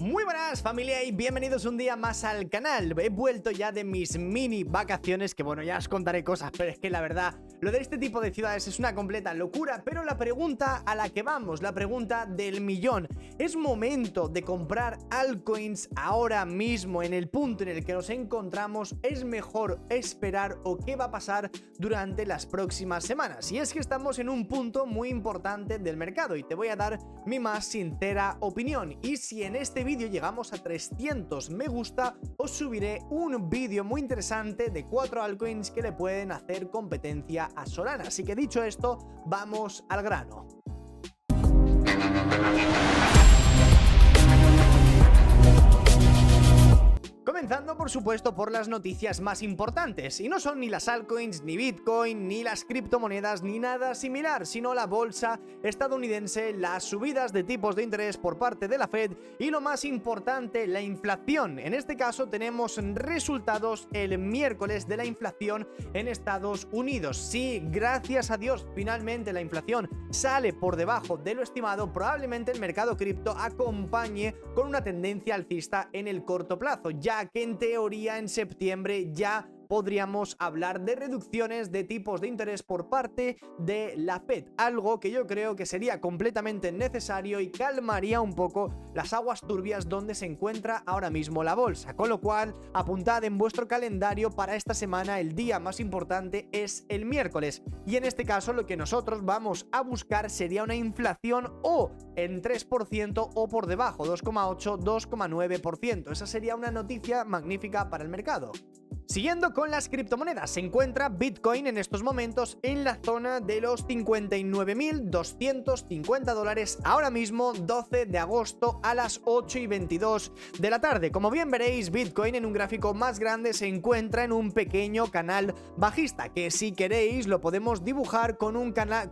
Muy buenas familia y bienvenidos un día más al canal. He vuelto ya de mis mini vacaciones, que bueno, ya os contaré cosas, pero es que la verdad, lo de este tipo de ciudades es una completa locura. Pero la pregunta a la que vamos, la pregunta del millón: ¿es momento de comprar altcoins ahora mismo en el punto en el que nos encontramos? ¿Es mejor esperar o qué va a pasar durante las próximas semanas? Y es que estamos en un punto muy importante del mercado y te voy a dar mi más sincera opinión. Y si en este vídeo llegamos a 300 me gusta, os subiré un vídeo muy interesante de 4 altcoins que le pueden hacer competencia a Solana. Así que dicho esto, vamos al grano. Comenzando por supuesto por las noticias más importantes, y no son ni las altcoins, ni Bitcoin, ni las criptomonedas, ni nada similar, sino la bolsa estadounidense, las subidas de tipos de interés por parte de la Fed y lo más importante, la inflación. En este caso tenemos resultados el miércoles de la inflación en Estados Unidos. Sí, gracias a Dios, finalmente la inflación sale por debajo de lo estimado. Probablemente el mercado cripto acompañe con una tendencia alcista en el corto plazo, ya que en teoría en septiembre ya podríamos hablar de reducciones de tipos de interés por parte de la Fed, algo que yo creo que sería completamente necesario y calmaría un poco las aguas turbias donde se encuentra ahora mismo la bolsa. Con lo cual, apuntad en vuestro calendario para esta semana, el día más importante es el miércoles, y en este caso lo que nosotros vamos a buscar sería una inflación o en 3% o por debajo, 2,8, 2,9%. Esa sería una noticia magnífica para el mercado. Siguiendo con las criptomonedas, se encuentra Bitcoin en estos momentos en la zona de los 59.250 dólares, ahora mismo 12 de agosto a las 8:22 de la tarde. Como bien veréis, Bitcoin en un gráfico más grande se encuentra en un pequeño canal bajista, que si queréis lo podemos dibujar con un canal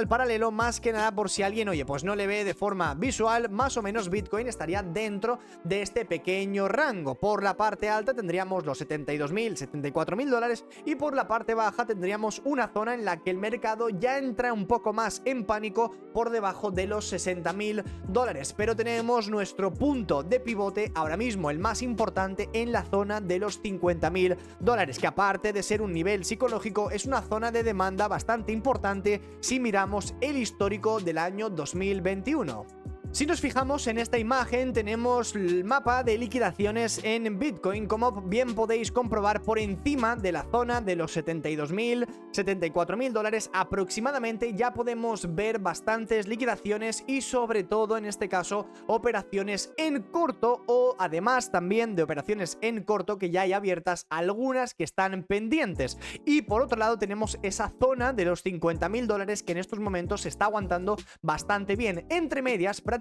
paralelo, más que nada por si alguien, oye, pues no le ve de forma visual. Más o menos Bitcoin estaría dentro de este pequeño rango. Por la parte alta tendríamos los 72.000, 74.000 dólares, y por la parte baja tendríamos una zona en la que el mercado ya entra un poco más en pánico por debajo de los 60.000 dólares. Pero tenemos nuestro punto de pivote ahora mismo, el más importante, en la zona de los 50.000 dólares, que aparte de ser un nivel psicológico, es una zona de demanda bastante importante si miramos el histórico del año 2021. Si nos fijamos en esta imagen, tenemos el mapa de liquidaciones en Bitcoin. Como bien podéis comprobar, por encima de la zona de los 72.000, 74.000 dólares aproximadamente, ya podemos ver bastantes liquidaciones y sobre todo en este caso operaciones en corto, o además también de operaciones en corto que ya hay abiertas, algunas que están pendientes. Y por otro lado tenemos esa zona de los 50.000 dólares que en estos momentos se está aguantando bastante bien. Entre medias prácticamente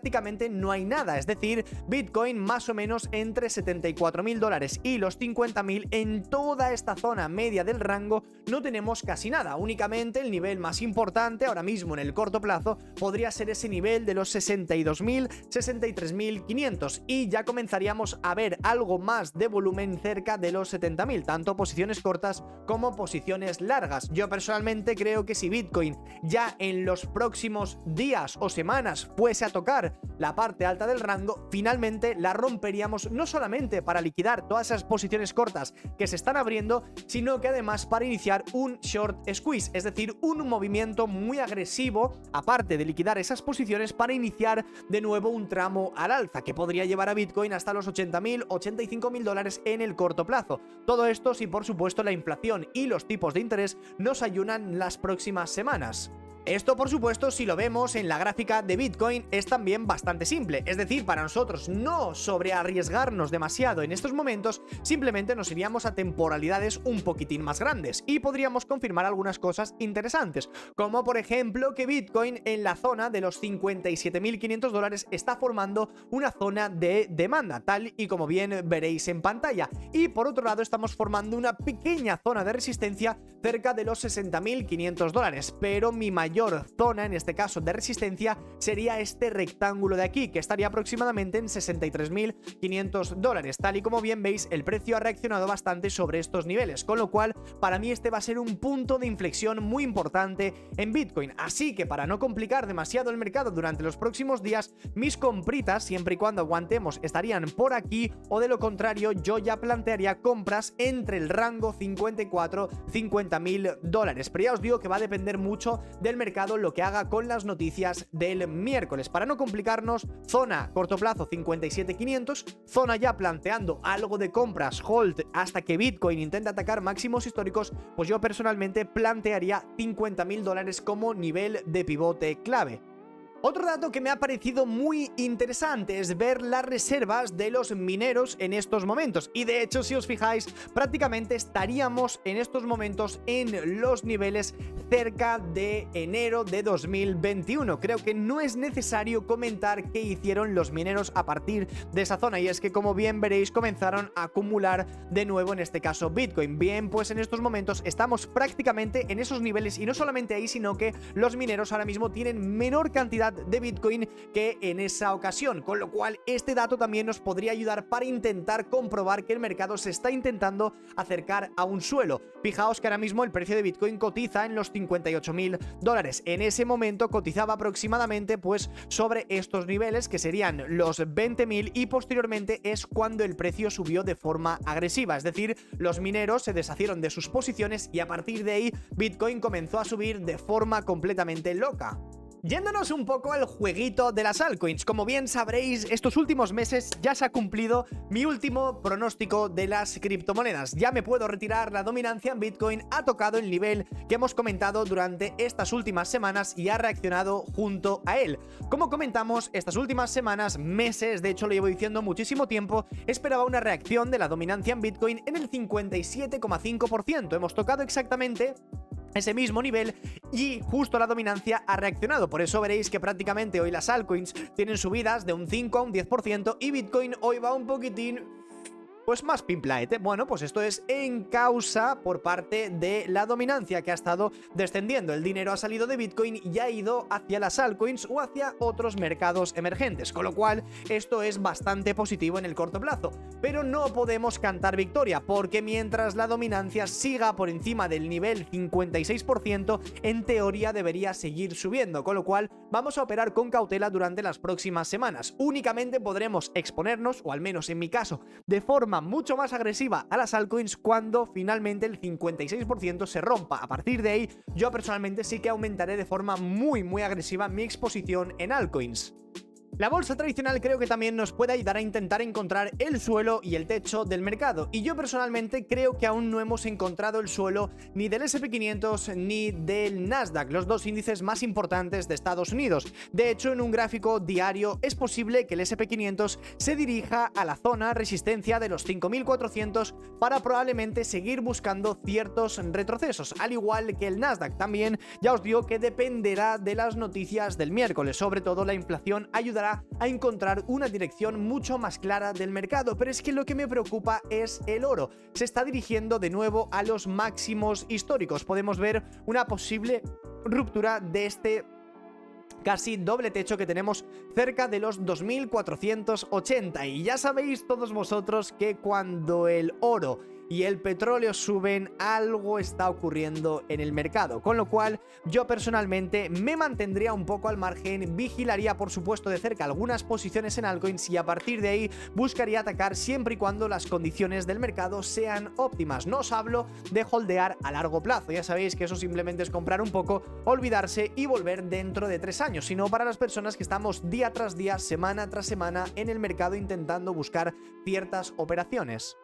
no hay nada, es decir, Bitcoin más o menos entre 74.000 dólares y los 50.000. En toda esta zona media del rango no tenemos casi nada. Únicamente el nivel más importante ahora mismo en el corto plazo podría ser ese nivel de los 62.000, 63.500, y ya comenzaríamos a ver algo más de volumen cerca de los 70.000, tanto posiciones cortas como posiciones largas. Yo personalmente creo que si Bitcoin ya en los próximos días o semanas fuese a tocar la parte alta del rango, finalmente la romperíamos, no solamente para liquidar todas esas posiciones cortas que se están abriendo, sino que además para iniciar un short squeeze, es decir, un movimiento muy agresivo, aparte de liquidar esas posiciones, para iniciar de nuevo un tramo al alza que podría llevar a Bitcoin hasta los 80.000, 85.000 dólares en el corto plazo. Todo esto si por supuesto la inflación y los tipos de interés nos ayudan las próximas semanas. Esto, por supuesto, si lo vemos en la gráfica de Bitcoin, es también bastante simple. Es decir, para nosotros no sobrearriesgarnos demasiado en estos momentos, simplemente nos iríamos a temporalidades un poquitín más grandes y podríamos confirmar algunas cosas interesantes, como por ejemplo que Bitcoin en la zona de los 57.500 dólares está formando una zona de demanda, tal y como bien veréis en pantalla. Y por otro lado estamos formando una pequeña zona de resistencia cerca de los 60.500 dólares, pero mi mayor mayor zona, en este caso de resistencia, sería este rectángulo de aquí, que estaría aproximadamente en 63.500 dólares. Tal y como bien veis, el precio ha reaccionado bastante sobre estos niveles, con lo cual para mí este va a ser un punto de inflexión muy importante en Bitcoin. Así que para no complicar demasiado el mercado durante los próximos días, mis compritas, siempre y cuando aguantemos, estarían por aquí, o de lo contrario yo ya plantearía compras entre el rango 54-50.000 dólares. Pero ya os digo que va a depender mucho del mercado lo que haga con las noticias del miércoles. Para no complicarnos, zona corto plazo 57.500, zona ya planteando algo de compras, hold hasta que Bitcoin intente atacar máximos históricos, pues yo personalmente plantearía 50.000 dólares como nivel de pivote clave. Otro dato que me ha parecido muy interesante es ver las reservas de los mineros en estos momentos, y de hecho si os fijáis prácticamente estaríamos en estos momentos en los niveles cerca de enero de 2021. Creo que no es necesario comentar qué hicieron los mineros a partir de esa zona, y es que como bien veréis comenzaron a acumular de nuevo, en este caso Bitcoin. Bien, pues en estos momentos estamos prácticamente en esos niveles, y no solamente ahí, sino que los mineros ahora mismo tienen menor cantidad de Bitcoin que en esa ocasión, con lo cual este dato también nos podría ayudar para intentar comprobar que el mercado se está intentando acercar a un suelo. Fijaos que ahora mismo el precio de Bitcoin cotiza en los 58.000 dólares. En ese momento cotizaba aproximadamente pues sobre estos niveles, que serían los 20.000, y posteriormente es cuando el precio subió de forma agresiva, es decir, los mineros se deshacieron de sus posiciones y a partir de ahí Bitcoin comenzó a subir de forma completamente loca. Yéndonos un poco al jueguito de las altcoins, como bien sabréis, estos últimos meses ya se ha cumplido mi último pronóstico de las criptomonedas. Ya me puedo retirar, la dominancia en Bitcoin ha tocado el nivel que hemos comentado durante estas últimas semanas y ha reaccionado junto a él. Como comentamos, estas últimas semanas, meses, de hecho lo llevo diciendo muchísimo tiempo, esperaba una reacción de la dominancia en Bitcoin en el 57,5%. Hemos tocado exactamente ese mismo nivel y justo la dominancia ha reaccionado. Por eso veréis que prácticamente hoy las altcoins tienen subidas de un 5 a un 10% y Bitcoin hoy va un poquitín pues más pimplaete. Bueno, pues esto es en causa por parte de la dominancia que ha estado descendiendo. El dinero ha salido de Bitcoin y ha ido hacia las altcoins o hacia otros mercados emergentes, con lo cual esto es bastante positivo en el corto plazo. Pero no podemos cantar victoria, porque mientras la dominancia siga por encima del nivel 56%, en teoría debería seguir subiendo, con lo cual vamos a operar con cautela durante las próximas semanas. Únicamente podremos exponernos, o al menos en mi caso, de forma mucho más agresiva a las altcoins cuando finalmente el 56% se rompa. A partir de ahí, yo personalmente sí que aumentaré de forma muy agresiva mi exposición en altcoins. La bolsa tradicional creo que también nos puede ayudar a intentar encontrar el suelo y el techo del mercado, y yo personalmente creo que aún no hemos encontrado el suelo ni del S&P 500 ni del Nasdaq, los dos índices más importantes de Estados Unidos. De hecho, en un gráfico diario es posible que el S&P 500 se dirija a la zona resistencia de los 5.400 para probablemente seguir buscando ciertos retrocesos, al igual que el Nasdaq. También ya os digo que dependerá de las noticias del miércoles, sobre todo la inflación ayudará a encontrar una dirección mucho más clara del mercado. Pero es que lo que me preocupa es el oro. Se está dirigiendo de nuevo a los máximos históricos. Podemos ver una posible ruptura de este casi doble techo que tenemos cerca de los 2.480. Y ya sabéis todos vosotros que cuando el oro y el petróleo suben, algo está ocurriendo en el mercado, con lo cual yo personalmente me mantendría un poco al margen, vigilaría por supuesto de cerca algunas posiciones en altcoins y a partir de ahí buscaría atacar siempre y cuando las condiciones del mercado sean óptimas. No os hablo de holdear a largo plazo, ya sabéis que eso simplemente es comprar un poco, olvidarse y volver dentro de 3 años, sino para las personas que estamos día tras día, semana tras semana en el mercado intentando buscar ciertas operaciones.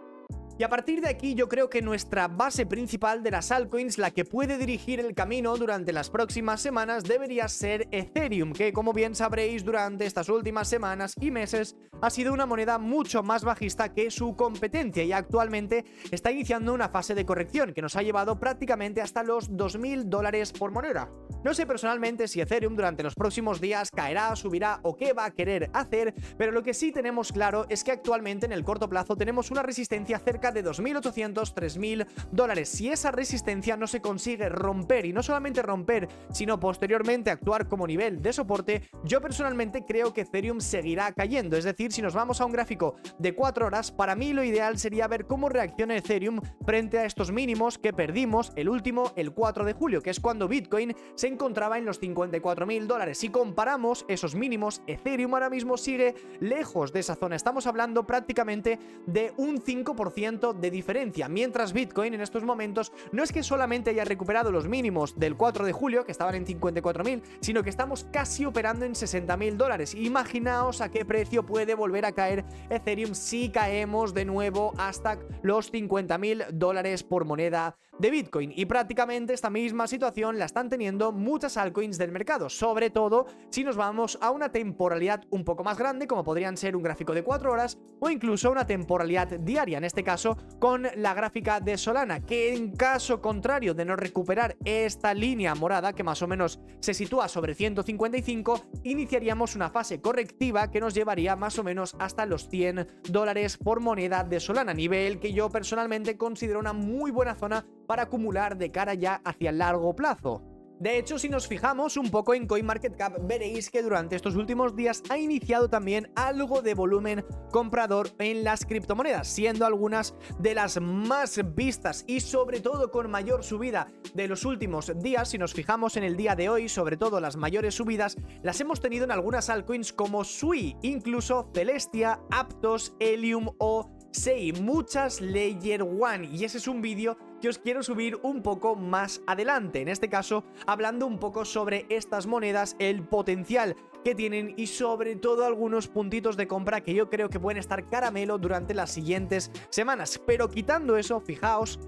Y a partir de aquí yo creo que nuestra base principal de las altcoins, la que puede dirigir el camino durante las próximas semanas, debería ser Ethereum, que como bien sabréis durante estas últimas semanas y meses ha sido una moneda mucho más bajista que su competencia y actualmente está iniciando una fase de corrección que nos ha llevado prácticamente hasta los $2.000 por moneda. No sé personalmente si Ethereum durante los próximos días caerá, subirá o qué va a querer hacer, pero lo que sí tenemos claro es que actualmente en el corto plazo tenemos una resistencia cerca cerca de 2.800, 3.000 dólares. Si esa resistencia no se consigue romper, y no solamente romper, sino posteriormente actuar como nivel de soporte, yo personalmente creo que Ethereum seguirá cayendo. Es decir, si nos vamos a un gráfico de 4 horas, para mí lo ideal sería ver cómo reacciona Ethereum frente a estos mínimos que perdimos, el último, el 4 de julio, que es cuando Bitcoin se encontraba en los 54.000 dólares. Si comparamos esos mínimos, Ethereum ahora mismo sigue lejos de esa zona. Estamos hablando prácticamente de un 5% de diferencia, mientras Bitcoin en estos momentos no es que solamente haya recuperado los mínimos del 4 de julio, que estaban en 54.000, sino que estamos casi operando en 60.000 dólares. Imaginaos a qué precio puede volver a caer Ethereum si caemos de nuevo hasta los 50.000 dólares por moneda de Bitcoin. Y prácticamente esta misma situación la están teniendo muchas altcoins del mercado, sobre todo si nos vamos a una temporalidad un poco más grande, como podrían ser un gráfico de 4 horas o incluso una temporalidad diaria, en este caso con la gráfica de Solana, que en caso contrario de no recuperar esta línea morada, que más o menos se sitúa sobre 155, iniciaríamos una fase correctiva que nos llevaría más o menos hasta los 100 dólares por moneda de Solana, nivel que yo personalmente considero una muy buena zona para acumular de cara ya hacia el largo plazo. De hecho, si nos fijamos un poco en CoinMarketCap, veréis que durante estos últimos días ha iniciado también algo de volumen comprador en las criptomonedas, siendo algunas de las más vistas y sobre todo con mayor subida de los últimos días. Si nos fijamos en el día de hoy, sobre todo las mayores subidas las hemos tenido en algunas altcoins como Sui, incluso Celestia, Aptos, Helium o Sei, muchas Layer One, y ese es un vídeo que os quiero subir un poco más adelante, en este caso hablando un poco sobre estas monedas, el potencial que tienen y sobre todo algunos puntitos de compra que yo creo que pueden estar caramelo durante las siguientes semanas. Pero quitando eso, fijaos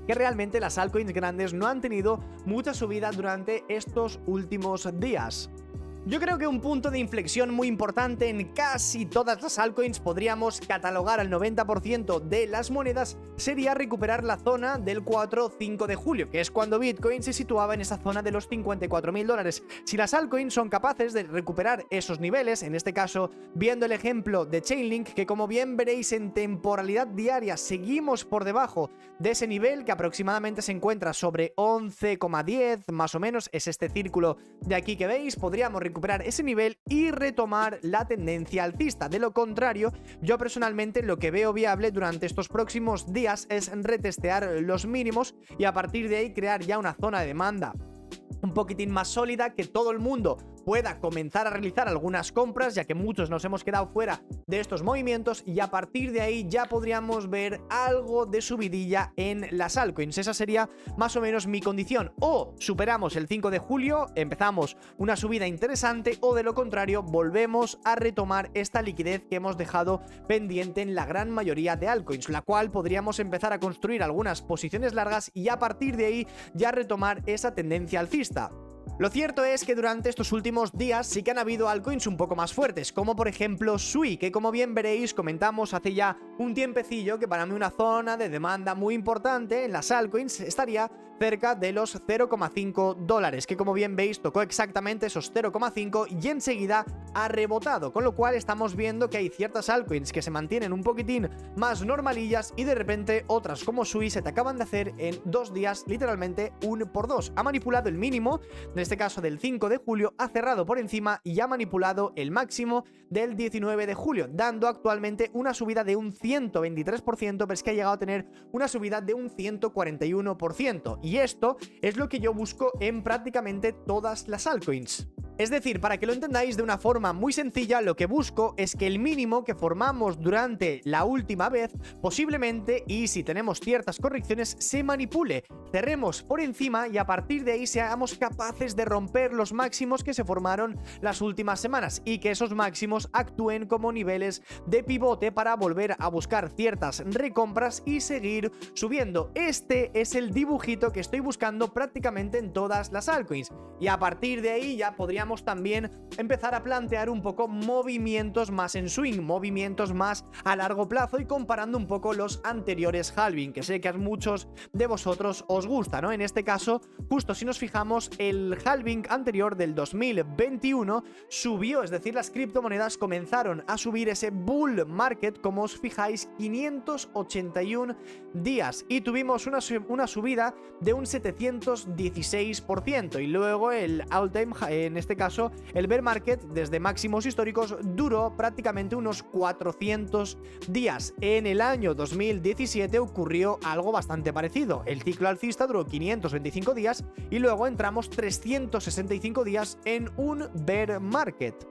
que realmente las altcoins grandes no han tenido mucha subida durante estos últimos días. Yo creo que un punto de inflexión muy importante en casi todas las altcoins, podríamos catalogar al 90% de las monedas, sería recuperar la zona del 4 o 5 de julio, que es cuando Bitcoin se situaba en esa zona de los 54.000 dólares. Si las altcoins son capaces de recuperar esos niveles, en este caso viendo el ejemplo de Chainlink, que como bien veréis en temporalidad diaria seguimos por debajo de ese nivel, que aproximadamente se encuentra sobre 11,10, más o menos es este círculo de aquí que veis, podríamos recuperar ese nivel y retomar la tendencia alcista. De lo contrario, yo personalmente lo que veo viable durante estos próximos días es retestear los mínimos y a partir de ahí crear ya una zona de demanda un poquitín más sólida, que todo el mundo pueda comenzar a realizar algunas compras, ya que muchos nos hemos quedado fuera de estos movimientos, y a partir de ahí ya podríamos ver algo de subidilla en las altcoins. Esa sería más o menos mi condición: o superamos el 5 de julio, empezamos una subida interesante, o de lo contrario volvemos a retomar esta liquidez que hemos dejado pendiente en la gran mayoría de altcoins, la cual podríamos empezar a construir algunas posiciones largas y a partir de ahí ya retomar esa tendencia alcista. Lo cierto es que durante estos últimos días sí que han habido altcoins un poco más fuertes, como por ejemplo Sui, que como bien veréis comentamos hace ya un tiempecillo que para mí una zona de demanda muy importante en las altcoins estaría cerca de los 0,5 dólares, que como bien veis tocó exactamente esos 0,5 y enseguida ha rebotado, con lo cual estamos viendo que hay ciertas altcoins que se mantienen un poquitín más normalillas y de repente otras como Sui se te acaban de hacer en 2 días literalmente 1 por 2. Ha manipulado el mínimo, en este caso del 5 de julio, ha cerrado por encima y ha manipulado el máximo del 19 de julio, dando actualmente una subida de un 123%, pero es que ha llegado a tener una subida de un 141%. Y esto es lo que yo busco en prácticamente todas las altcoins. Es decir, para que lo entendáis de una forma muy sencilla, lo que busco es que el mínimo que formamos durante la última vez, posiblemente, y si tenemos ciertas correcciones, se manipule, cerremos por encima y a partir de ahí seamos capaces de romper los máximos que se formaron las últimas semanas y que esos máximos actúen como niveles de pivote para volver a buscar ciertas recompras y seguir subiendo. Este es el dibujito que estoy buscando prácticamente en todas las altcoins y a partir de ahí ya podríamos podríamos también empezar a plantear un poco movimientos más en swing, movimientos más a largo plazo y comparando un poco los anteriores halving, que sé que a muchos de vosotros os gusta, ¿no? En este caso, justo si nos fijamos, el halving anterior del 2021 subió, es decir, las criptomonedas comenzaron a subir ese bull market, como os fijáis, 581 días y tuvimos una subida de un 716% y luego el all time high, en este caso el bear market desde máximos históricos, duró prácticamente unos 400 días. En el año 2017 ocurrió algo bastante parecido, el ciclo alcista duró 525 días y luego entramos 365 días en un bear market.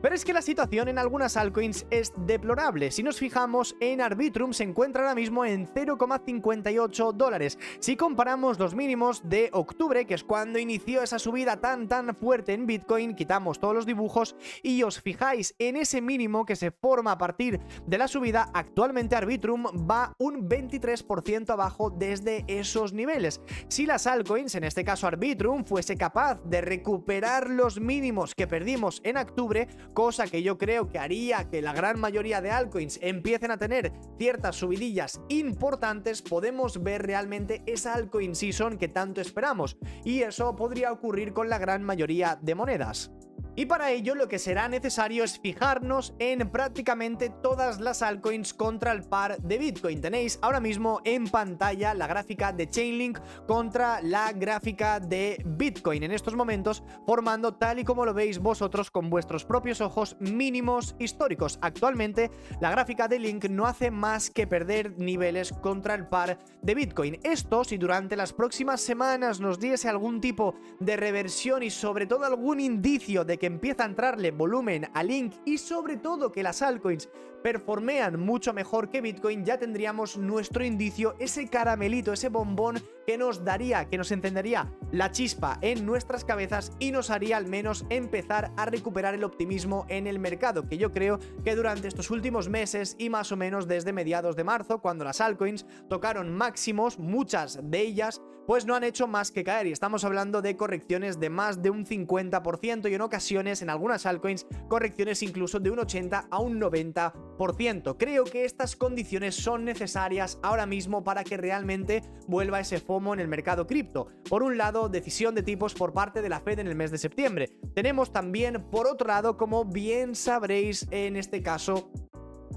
Pero es que la situación en algunas altcoins es deplorable. Si nos fijamos en Arbitrum, se encuentra ahora mismo en 0,58 dólares. Si comparamos los mínimos de octubre, que es cuando inició esa subida tan fuerte en Bitcoin, quitamos todos los dibujos y os fijáis en ese mínimo que se forma a partir de la subida, actualmente Arbitrum va un 23% abajo desde esos niveles. Si las altcoins, en este caso Arbitrum, fuese capaz de recuperar los mínimos que perdimos en octubre, cosa que yo creo que haría que la gran mayoría de altcoins empiecen a tener ciertas subidillas importantes, podemos ver realmente esa altcoin season que tanto esperamos, y eso podría ocurrir con la gran mayoría de monedas. Y para ello lo que será necesario es fijarnos en prácticamente todas las altcoins contra el par de Bitcoin. Tenéis ahora mismo en pantalla la gráfica de Chainlink contra la gráfica de Bitcoin en estos momentos, formando, tal y como lo veis vosotros con vuestros propios ojos, mínimos históricos. Actualmente la gráfica de Link no hace más que perder niveles contra el par de Bitcoin. Esto, si durante las próximas semanas nos diese algún tipo de reversión y sobre todo algún indicio de que empieza a entrarle volumen a Link y sobre todo que las altcoins performean mucho mejor que Bitcoin, ya tendríamos nuestro indicio, ese caramelito, ese bombón que nos daría, que nos encendería la chispa en nuestras cabezas y nos haría al menos empezar a recuperar el optimismo en el mercado, que yo creo que durante estos últimos meses y más o menos desde mediados de marzo, cuando las altcoins tocaron máximos, muchas de ellas pues no han hecho más que caer, y estamos hablando de correcciones de más de un 50% y en ocasiones, en algunas altcoins, correcciones incluso de un 80 a un 90%. Creo que estas condiciones son necesarias ahora mismo para que realmente vuelva ese FOMO en el mercado cripto. Por un lado, decisión de tipos por parte de la Fed en el mes de septiembre. Tenemos también, por otro lado, como bien sabréis, en este caso,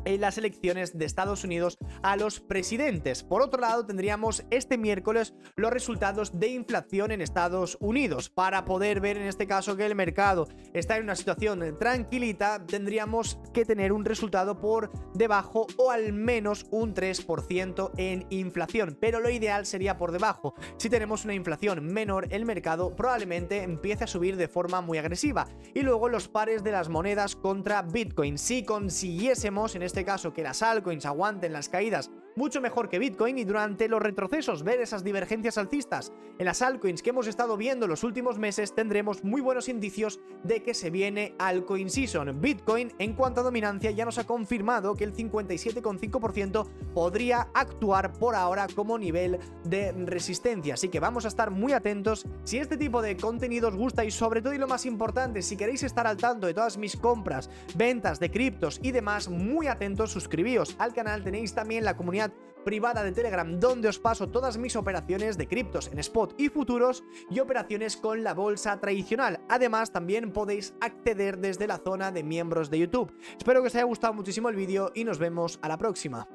en las elecciones de Estados Unidos a los presidentes. Por otro lado, tendríamos este miércoles los resultados de inflación en Estados Unidos. Para poder ver en este caso que el mercado está en una situación tranquilita, tendríamos que tener un resultado por debajo o al menos un 3% en inflación, pero lo ideal sería por debajo. Si tenemos una inflación menor, el mercado probablemente empiece a subir de forma muy agresiva. Y luego los pares de las monedas contra Bitcoin. Si consiguiésemos en este caso que las altcoins aguanten las caídas mucho mejor que Bitcoin y durante los retrocesos ver esas divergencias alcistas en las altcoins que hemos estado viendo los últimos meses, tendremos muy buenos indicios de que se viene altcoin season. Bitcoin, en cuanto a dominancia, ya nos ha confirmado que el 57,5% podría actuar por ahora como nivel de resistencia, así que vamos a estar muy atentos. Si este tipo de contenido os gusta y sobre todo, y lo más importante, si queréis estar al tanto de todas mis compras, ventas de criptos y demás, muy atentos, suscribíos al canal. Tenéis también la comunidad privada de Telegram, donde os paso todas mis operaciones de criptos en spot y futuros y operaciones con la bolsa tradicional. Además, también podéis acceder desde la zona de miembros de YouTube. Espero que os haya gustado muchísimo el vídeo y nos vemos a la próxima.